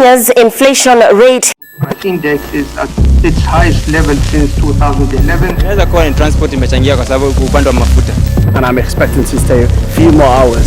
Kenya's inflation rate. I think that is at its highest level since 2011. Inaweza kuwa ni transport imechangia kwa sababu upande wa mafuta. And I'm expecting to stay a few more hours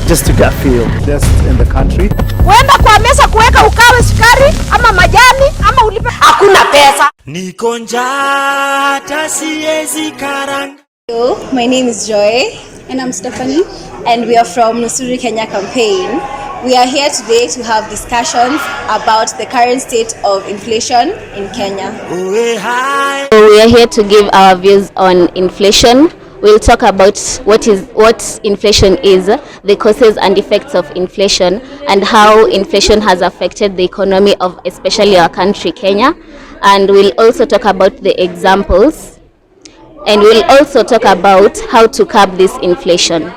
just to get a feel. Just in the country. Uenda kwa mesa kuweka ukawe sukari ama majani ama ulipe. Hakuna pesa. Niko njaa hata siwezi karanga. Hello, my name is Joy. And I'm Stephanie. And we are from Nusuru Kenya Campaign. We are here today to have discussions about the current state of inflation in Kenya. We are here to give our views on inflation. We'll talk about what inflation is, the causes and effects of inflation, and how inflation has affected the economy of especially our country, Kenya. And we'll also talk about the examples, and we'll also talk about how to curb this inflation.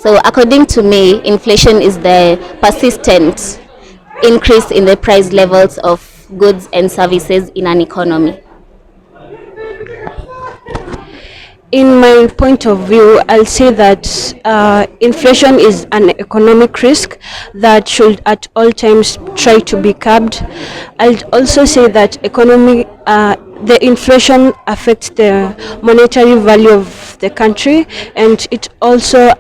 So according to me, inflation is the persistent increase in the price levels of goods and services in an economy. In my point of view, I'll say that inflation is an economic risk that should at all times try to be curbed. I'll also say that the inflation affects the monetary value of the country, and it also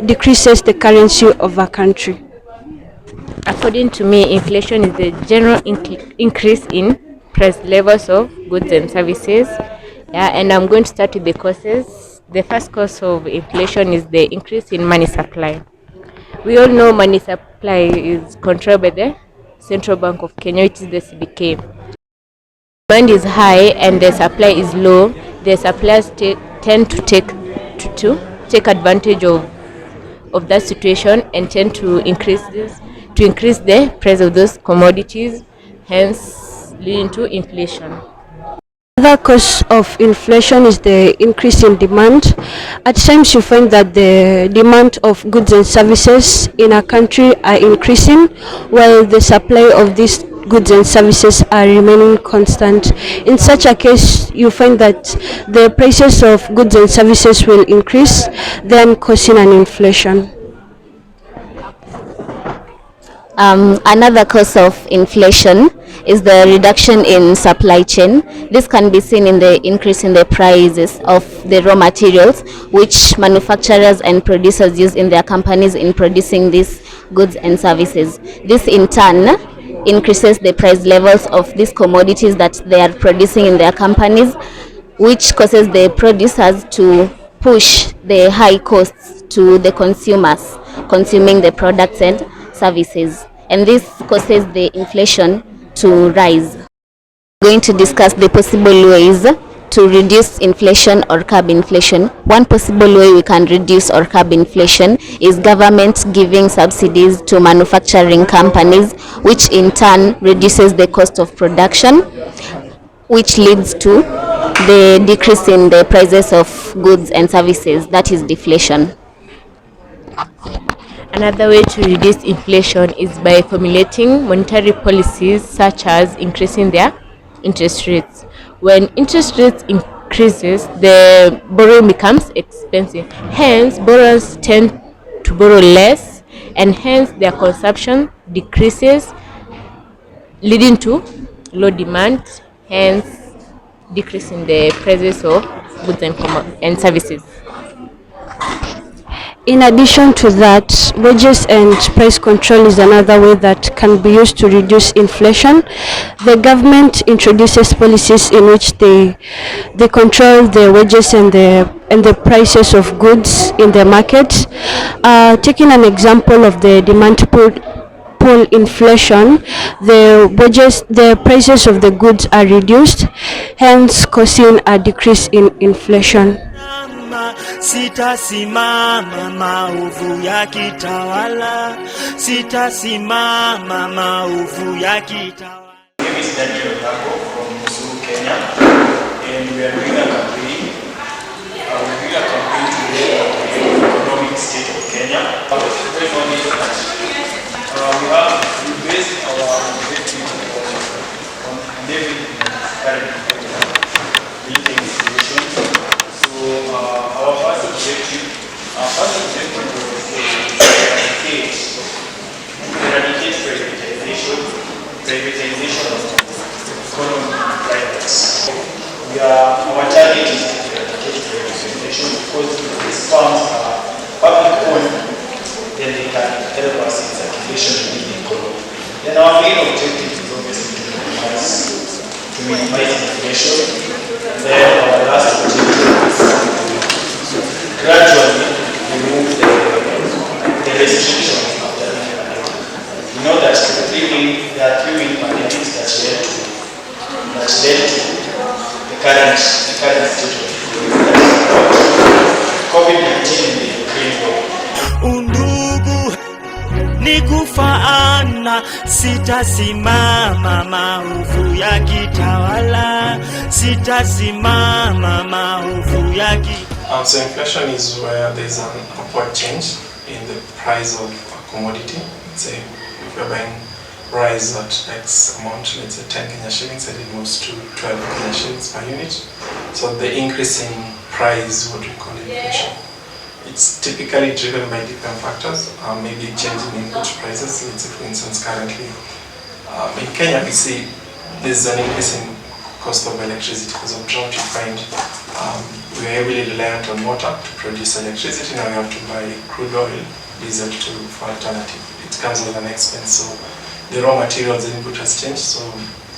decreases the currency of a country. According to me, inflation is the general increase in price levels of goods and services. And I'm going to start with the causes. The first cause of inflation is the increase in money supply. We all know money supply is controlled by the Central Bank of Kenya, which is the CBK. Demand is high and the supply is low. The suppliers tend to take advantage of that situation and tend to increase the price of those commodities, hence leading to inflation. Another cause of inflation is the increase in demand. At times you find that the demand of goods and services in a country are increasing while the supply of these goods and services are remaining constant. In such a case, you find that the prices of goods and services will increase, then causing an inflation. Another cause of inflation is the reduction in supply chain. This can be seen in the increase in the prices of the raw materials which manufacturers and producers use in their companies in producing these goods and services. This in turn increases the price levels of these commodities that they are producing in their companies, which causes the producers to push the high costs to the consumers consuming the products and services, and this causes the inflation to rise. We're going to discuss the possible ways to reduce inflation or curb inflation. One possible way we can reduce or curb inflation is government giving subsidies to manufacturing companies, which in turn reduces the cost of production, which leads to the decrease in the prices of goods and services, that is deflation. Another way to reduce inflation is by formulating monetary policies such as increasing their interest rates. When interest rates increases, the borrowing becomes expensive. Hence, borrowers tend to borrow less, and hence their consumption decreases, leading to low demand, hence decreasing the prices of goods and services. In addition to that, wages and price control is another way that can be used to reduce inflation. The government introduces policies in which they control the wages and the prices of goods in the market. Taking an example of the demand pull inflation, the prices of the goods are reduced, hence causing a decrease in inflation. Sitasimama maovu ya kitawala, sitasimama maovu ya kitawala. My name is from Nusuru Kenya, and we are doing a campaign. We're doing a campaign today on the economic state of Kenya. What is going on is that we based our objective on enabling current meeting solutions. So our first objective was to eradicate privatization our target is to eradicate inflation, because if these funds are public owned, then they can help us in circulation within the economy. Then our main objective is obviously to minimize inflation. Then our last objective is to gradually remove the restrictions of the pandemic. We know that there are three main pandemics that led to the current state of COVID-19 in the Ukraine war. Undugu ni kufaana, sitasimama maovu ya kitawala, sitasimama maovu ya kitawala. So inflation is where there is an upward change in the price of a commodity. Say if you're buying rice at X amount, let's say 10 Kenya shillings, and it moves to 12 Kenya shillings per unit. So the increase in price is what we call inflation. It's typically driven by different factors, maybe a change in input prices. Let's say, for instance, currently in Kenya we see there's an increase in cost of electricity because of drought. You find we are heavily reliant on water to produce electricity. Now we have to buy crude oil, diesel for alternative. It comes with an expense. So the raw materials input has changed. So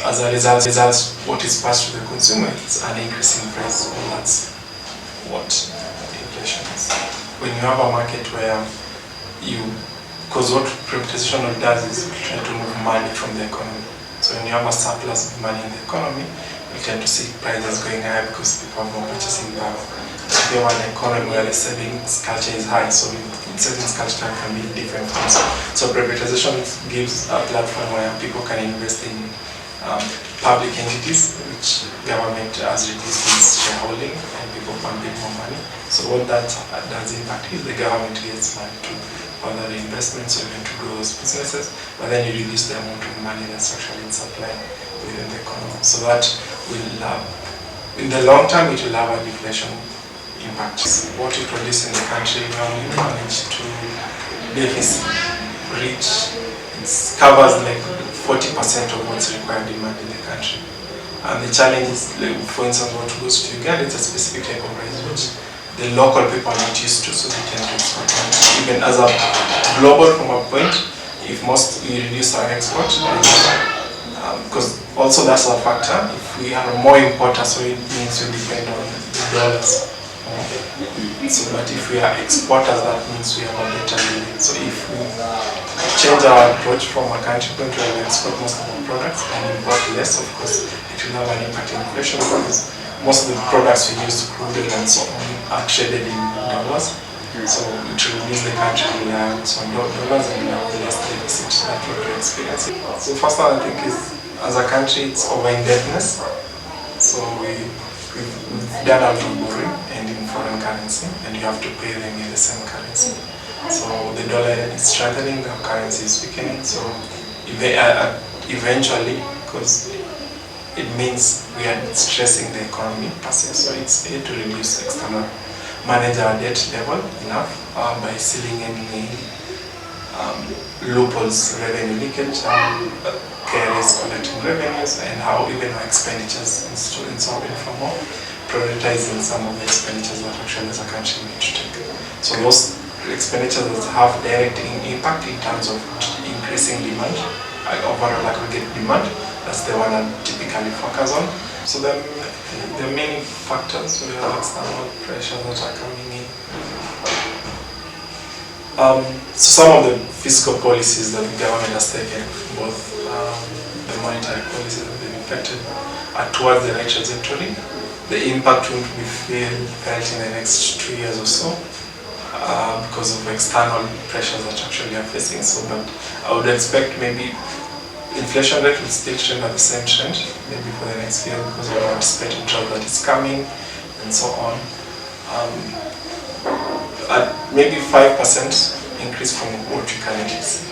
as a result, what is passed to the consumer is an increase in price. So that's what inflation is. When you have a market where because what privatization does is try to move money from the economy. So when you have a surplus of money in the economy, you tend to see prices going high because people have more purchasing power. If you have an economy where the savings culture is high, so savings culture can be in different forms. So privatization gives a platform where people can invest in public entities, which government has reduced its shareholding and people can get more money. So what that does impact is the government gets money to further the investments or even to grow those businesses, but then you reduce the amount of money that's actually in supply within the economy. So that will in the long term, it will have a deflation impact. What we produce in the country, we only manage to reach, it covers like 40% of what's required demand in the country. And the challenge is, like, for instance, what goes to Uganda, it's a specific type of rice which the local people are not used to, so they tend to export. Even as a global from a point, if we reduce our export, because also that's a factor. If we are more importers, so it means we depend on the dollars. So, but if we are exporters, that means we have a better deal. So if we change our approach from a country point where we export most of our products and import less, of course, it will have an impact in inflation because most of the products we use, crude oil and so on, are traded in dollars. So it will reduce the country reliance on dollars and we have less deficit. That's what we're experiencing. So first one I think is, as a country, it's over-indebtedness. So we've done a lot of borrowing and in foreign currency, and you have to pay them in the same currency. So the dollar is strengthening, the currency is weakening. So eventually, because it means we are stressing the economy per se. So it's here to reduce external, manage our debt level enough by sealing any loopholes, revenue leakage, carriers collecting revenues, and how even our expenditures in solving for more, prioritizing some of the expenditures that actually as a country need to take. So those expenditures that have direct impact in terms of increasing demand, overall aggregate demand, that's the one I typically focus on. So there are many factors. We have external pressures that are coming in. So some of the fiscal policies that the government has taken, both the monetary policies that they've implemented, are towards the right trajectory. The impact won't be felt in the next 2 years or so because of external pressures that actually are facing. So, but I would expect maybe inflation rate will still trend at the same trend, maybe for the next year because of our anticipated drought that is coming and so on. At maybe 5% increase from what we currently see.